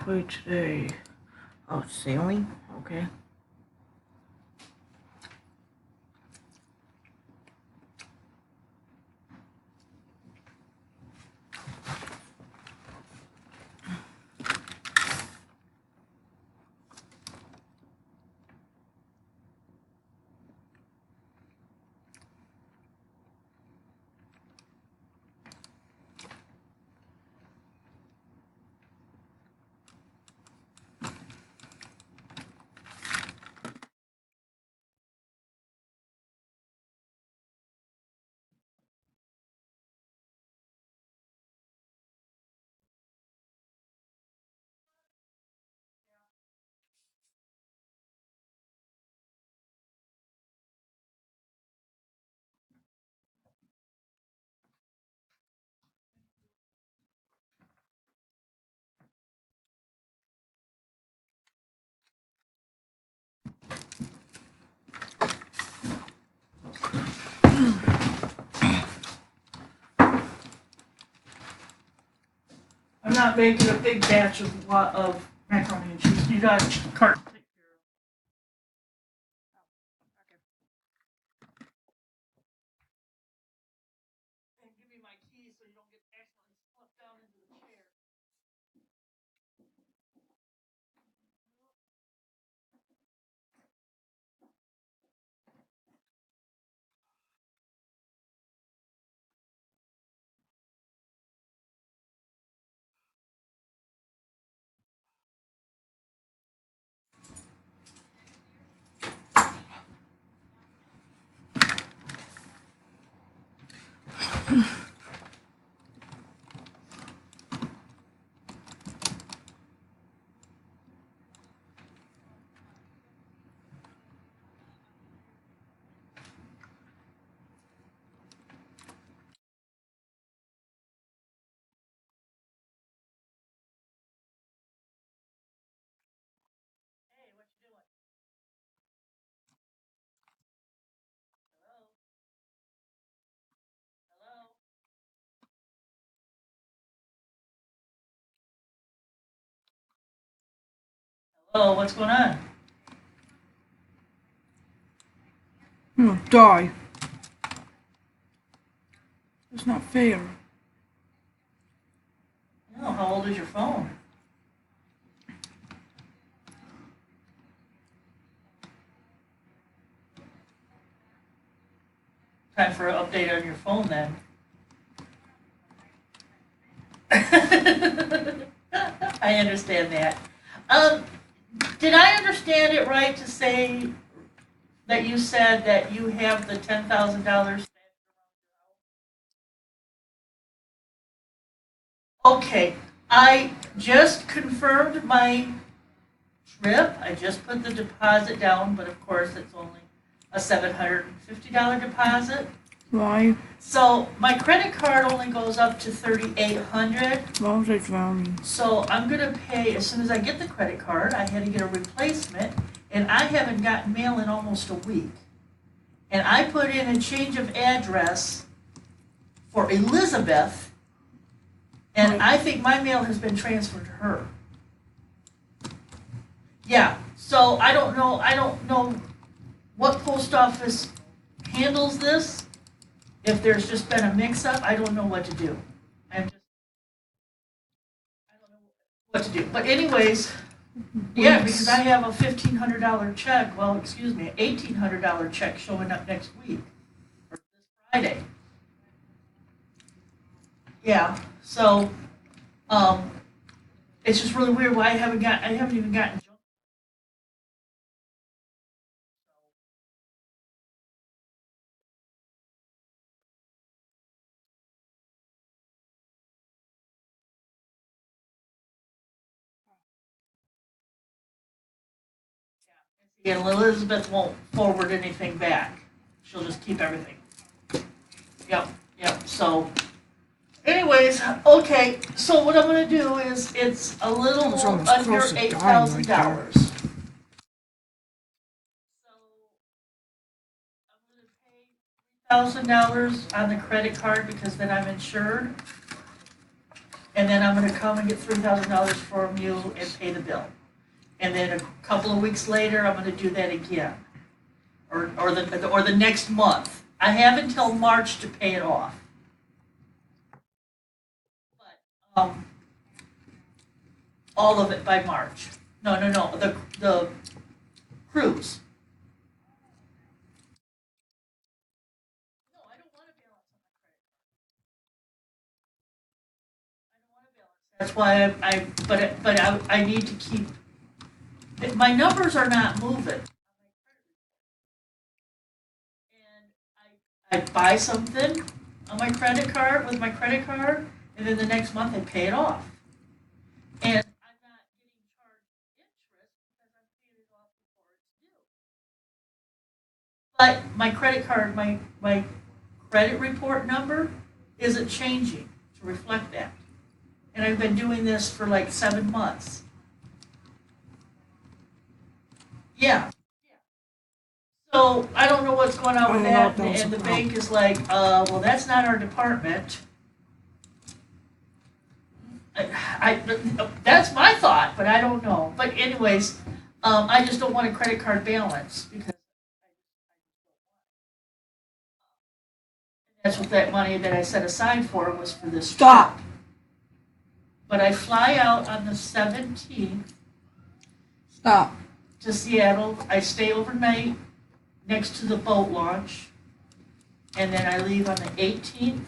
play today? Oh, sailing? Okay. I'm not making a big batch of macaroni and cheese. You got a cart. And give me my keys so you don't get accidentally slipped down into the chair. Hey, what you doing? Hello? Hello? Hello, what's going on? I'm gonna die. It's not fair. No, how old is your phone? Time for an update on your phone then. I understand that. Did I understand it right to say that you said that you have the $10,000? Okay, I just confirmed my trip. I just put the deposit down, but of course it's only a $750 deposit. Why? So my credit card only goes up to $3,800. Why was I drowning? So I'm gonna pay as soon as I get the credit card. I had to get a replacement, and I haven't gotten mail in almost a week. And I put in a change of address for Elizabeth, and I think my mail has been transferred to her. Yeah, so I don't know what post office handles this. If there's just been a mix-up, I don't know what to do. I don't know what to do. But anyways, yeah, because I have a $1,500 check, well, excuse me, an $1,800 check showing up next week, or this Friday. Yeah, so, it's just really weird why I haven't even gotten. Yeah, Elizabeth won't forward anything back. She'll just keep everything. Yep, yep, so. Anyways, okay, so what I'm gonna do is, it's a little under $8,000. So I'm gonna pay $3,000 on the credit card because then I'm insured. and then I'm gonna come and get $3,000 from you and pay the bill. And then a couple of weeks later, I'm gonna do that again, or the next month. I have until March to pay it off. But, all of it by March. No, the cruise. No, I don't want a balance on my credit card. I don't want a balance. That's why I need to keep, my numbers are not moving. And I buy something on my credit card, with my credit card, and then the next month I pay it off. And I'm not getting charged interest because I'm paying it off before it's due. But my credit card, my credit report number isn't changing to reflect that. And I've been doing this for like 7 months. Yeah. So I don't know what's going on with that, and the bank is like, well, that's not our department. That's my thought, but I don't know. But anyways, I just don't want a credit card balance because that's what that money that I set aside for was for this Stop. trip. But I fly out on the 17th Stop. to Seattle. I stay overnight next to the boat launch, and then I leave on the 18th,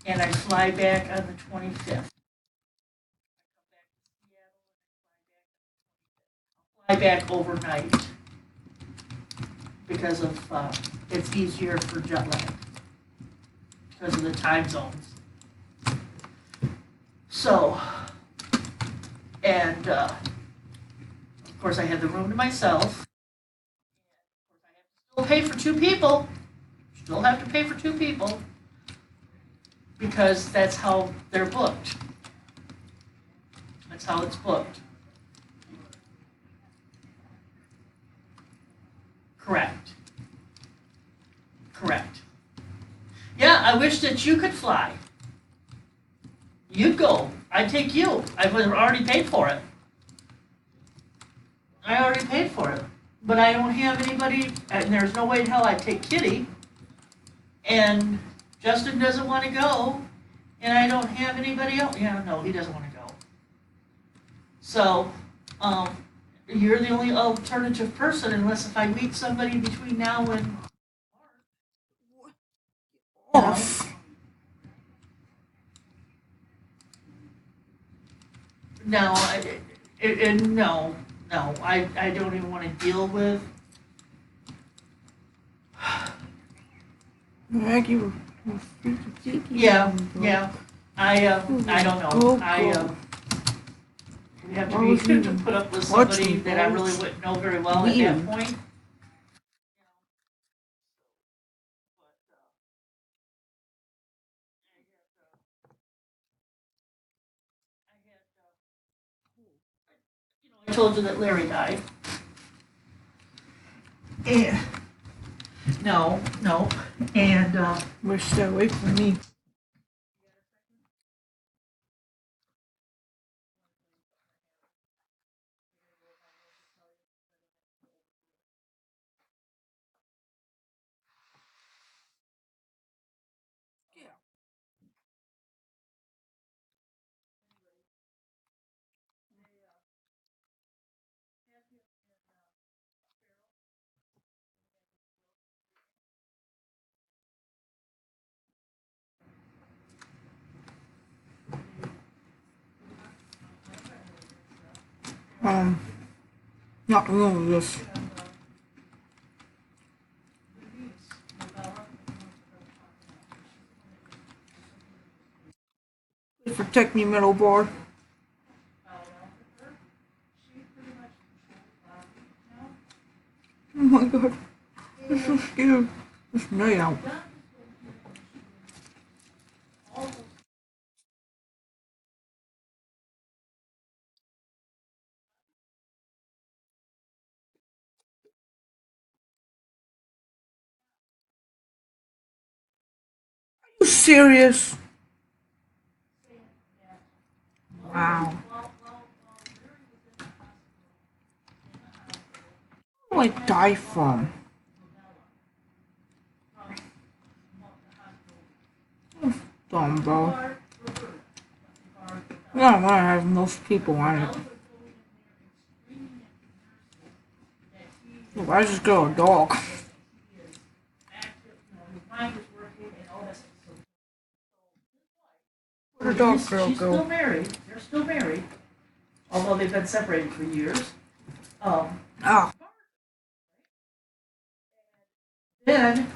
and I fly back on the 25th. Fly back overnight because of it's easier for jet lag because of the time zones. So, and of course I have the room to myself. Still pay for 2 people. Still have to pay for 2 people because that's how they're booked. That's how it's booked. Correct. Correct. Yeah, I wish that you could fly. You'd go. I'd take you. I would have already paid for it. I already paid for it. But I don't have anybody, and there's no way in hell I'd take Kitty. And Justin doesn't want to go, and I don't have anybody else. Yeah, no, he doesn't want to go. So, you're the only alternative person unless if I meet somebody between now and March. Off. No, no, I don't even want to deal with. Maggie, you Yeah, yeah. I don't know. We have to put up with somebody that I really wouldn't know very well at that point. I told you that Larry died. And, no, and stay away from me. Not alone with this. Please protect me, middle board. Oh my god. I'm so scared. It's night out. Are you serious? Wow. Where do I die from? Dumbo. No, I want to have most people on it. Why just go a dog? Where'd the dog girl She's go? still married. They're still married, although they've been separated for years. Ah. Then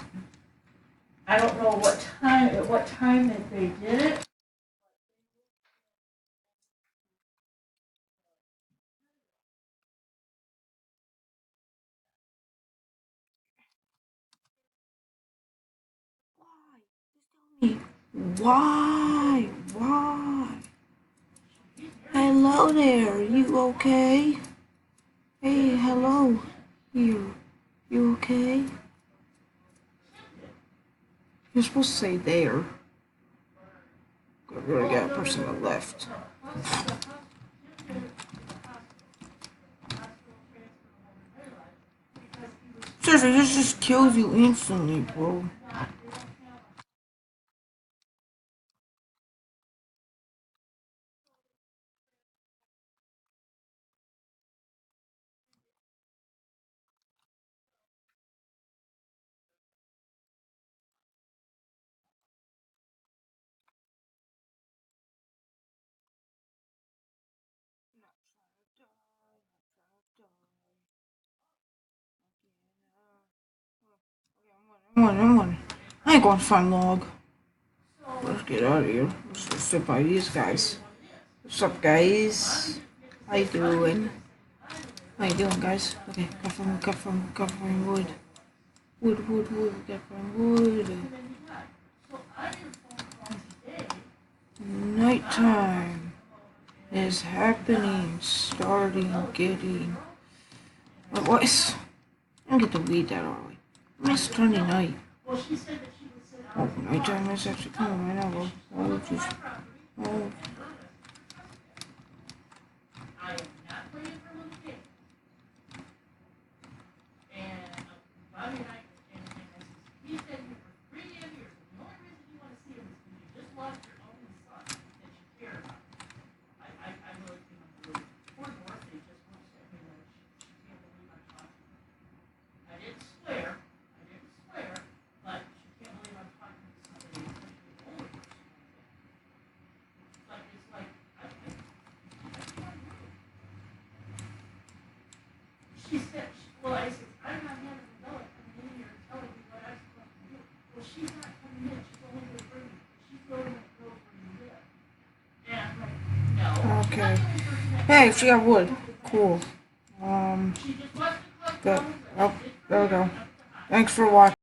I don't know at what time that they did it. Why? Why? Hello there, you okay? Hey, hello. You okay? You're supposed to say there. I really got a person that left. Seriously, this just kills you instantly, bro. I'm on. I ain't going to find log. Let's get out of here. Let's just sit by these guys. What's up, guys? How you doing? How you doing, guys? Okay, cut from wood. Wood, cut from wood. Nighttime is happening, getting. What is? I don't get to read that early. It's turning night. Oh, nighttime is actually coming right now, bro. Oh, just. Oh. She said, well, I said, I'm not having a dog coming in here and telling me what I'm supposed to do. Well, she's not coming in, she's only going to bring me, she's going to go where you live. And I'm like, no. Okay. Hey, she got wood. Cool. Good. Oh, there we go. Thanks for watching.